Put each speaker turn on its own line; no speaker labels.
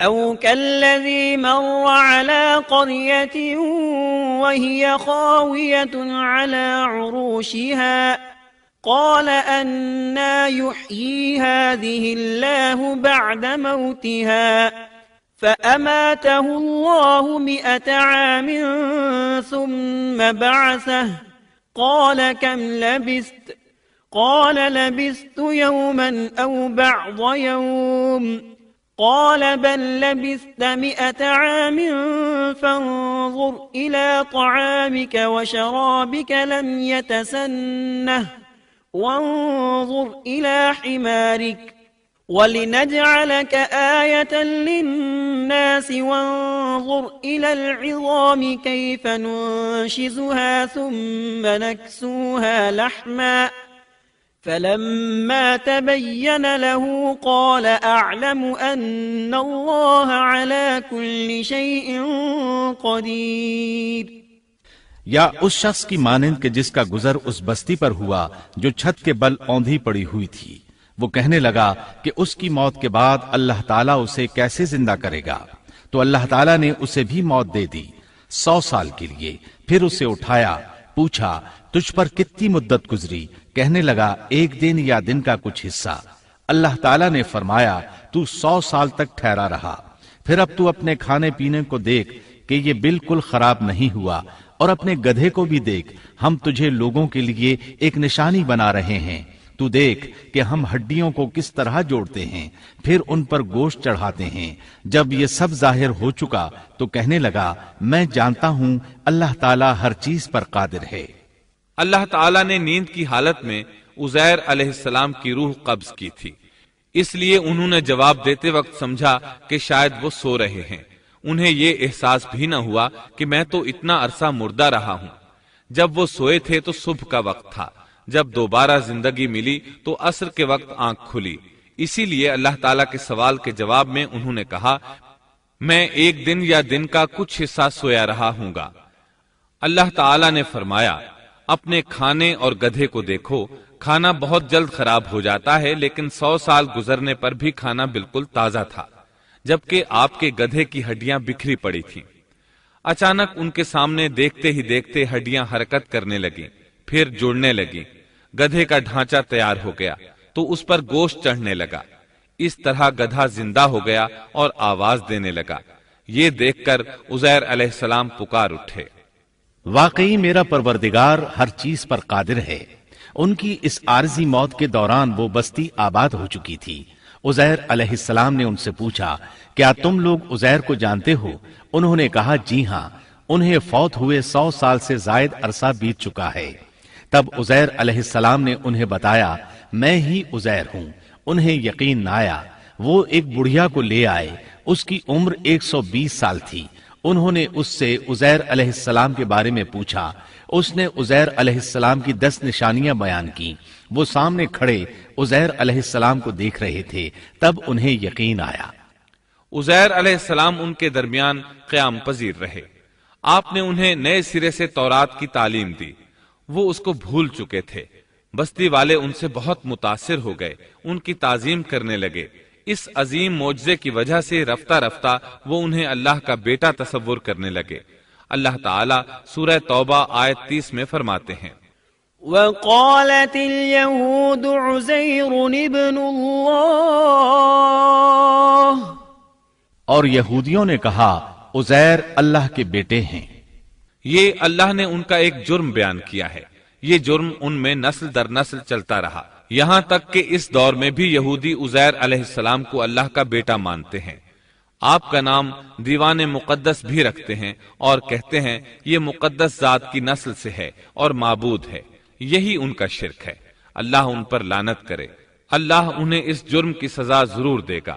أو كالذي مر على قرية وهي خاوية على عروشها قال أنى يحيي هذه الله بعد موتها فأماته الله 100 عام ثم بعثه قال كم لبثت قال لبثت يوما أو بعض يوم قال بل لبثت 100 عام فانظر إلى طعامك وشرابك لم يتسنه وانظر إلى حمارك ولنجعلك آية للناس وانظر إلى العظام كيف ننشزها ثم نكسوها لحما فلما تبين له قال أعلم أن الله على كل شيء قدير۔
یا اس شخص کی مانند کہ جس کا گزر اس بستی پر ہوا جو چھت کے بل اوندھی پڑی ہوئی تھی۔ وہ کہنے لگا کہ اس کی موت کے بعد اللہ تعالیٰ اسے کیسے زندہ کرے گا، تو اللہ تعالیٰ نے اسے بھی موت دے دی 100 سال کے لیے۔ پھر اسے اٹھایا، پوچھا تجھ پر کتنی مدت گزری؟ کہنے لگا 1 دن یا دن کا کچھ حصہ۔ اللہ تعالیٰ نے فرمایا تو 100 سال تک ٹھہرا رہا۔ پھر اب تو اپنے کھانے پینے کو دیکھ کہ یہ بالکل خراب نہیں ہوا، اور اپنے گدھے کو بھی دیکھ، ہم تجھے لوگوں کے لیے ایک نشانی بنا رہے ہیں۔ تو دیکھ کہ ہم ہڈیوں کو کس طرح جوڑتے ہیں، پھر ان پر گوشت چڑھاتے ہیں۔ جب یہ سب ظاہر ہو چکا تو کہنے لگا میں جانتا ہوں اللہ تعالیٰ ہر چیز پر قادر ہے۔
اللہ تعالیٰ نے نیند کی حالت میں عزیر علیہ السلام کی روح قبض کی تھی، اس لیے انہوں نے جواب دیتے وقت سمجھا کہ شاید وہ سو رہے ہیں۔ انہیں یہ احساس بھی نہ ہوا کہ میں تو اتنا عرصہ مردہ رہا ہوں۔ جب وہ سوئے تھے تو صبح کا وقت تھا۔ جب دوبارہ زندگی ملی تو عصر کے وقت آنکھ کھلی۔ اسی لیے اللہ تعالیٰ کے سوال کے جواب میں انہوں نے کہا میں 1 دن یا دن کا کچھ حصہ سویا رہا ہوں گا۔ اللہ تعالیٰ نے فرمایا اپنے کھانے اور گدھے کو دیکھو، کھانا بہت جلد خراب ہو جاتا ہے، لیکن 100 سال گزرنے پر بھی کھانا بالکل تازہ تھا، جبکہ آپ کے گدھے کی ہڈیاں بکھری پڑی تھیں۔ اچانک ان کے سامنے دیکھتے ہی دیکھتے ہڈیاں حرکت کرنے لگیں، پھر جڑنے لگیں۔ گدھے کا ڈھانچہ تیار ہو گیا تو اس پر گوشت چڑھنے لگا۔ اس طرح گدھا زندہ ہو گیا اور آواز دینے لگا۔ یہ دیکھ کر عزیر علیہ السلام پکار اٹھے،
واقعی میرا پروردگار ہر چیز پر قادر ہے۔ ان کی اس عارضی موت کے دوران وہ بستی آباد ہو چکی تھی۔ عزیر علیہ السلام نے ان سے پوچھا کیا تم لوگ عزیر کو جانتے ہو؟ انہوں نے کہا جی ہاں، انہیں فوت ہوئے 100 سال سے زائد عرصہ بیت چکا ہے۔ تب عزیر علیہ السلام نے انہیں بتایا میں ہی عزیر ہوں۔ انہیں یقین نہ آیا۔ وہ ایک بڑھیا کو لے آئے، اس کی عمر 120 سال تھی۔ انہوں نے اس سے عزیر علیہ السلام کے بارے میں پوچھا۔ اس نے عزیر علیہ السلام کی 10 نشانیاں بیان کی۔ وہ سامنے کھڑے عزیر علیہ السلام کو دیکھ رہے تھے، تب انہیں یقین آیا۔
عزیر علیہ السلام ان کے درمیان قیام پذیر رہے۔ آپ نے انہیں نئے سرے سے تورات کی تعلیم دی۔ وہ اس کو بھول چکے تھے۔ بستی والے ان سے بہت متاثر ہو گئے، ان کی تعظیم کرنے لگے۔ اس عظیم معجزے کی وجہ سے رفتہ رفتہ وہ انہیں اللہ کا بیٹا تصور کرنے لگے۔ اللہ تعالیٰ سورہ توبہ آیت 30 میں فرماتے ہیں
وقالت اليهود عزير ابن الله،
اور یہودیوں نے کہا عزیر اللہ کے بیٹے ہیں۔
یہ اللہ نے ان کا ایک جرم بیان کیا ہے۔ یہ جرم ان میں نسل در نسل چلتا رہا، یہاں تک کہ اس دور میں بھی یہودی عزیر علیہ السلام کو اللہ کا بیٹا مانتے ہیں۔ آپ کا نام دیوان مقدس بھی رکھتے ہیں اور کہتے ہیں یہ مقدس ذات کی نسل سے ہے اور معبود ہے۔ یہی ان کا شرک ہے۔ اللہ ان پر لعنت کرے۔ اللہ انہیں اس جرم کی سزا ضرور دے گا۔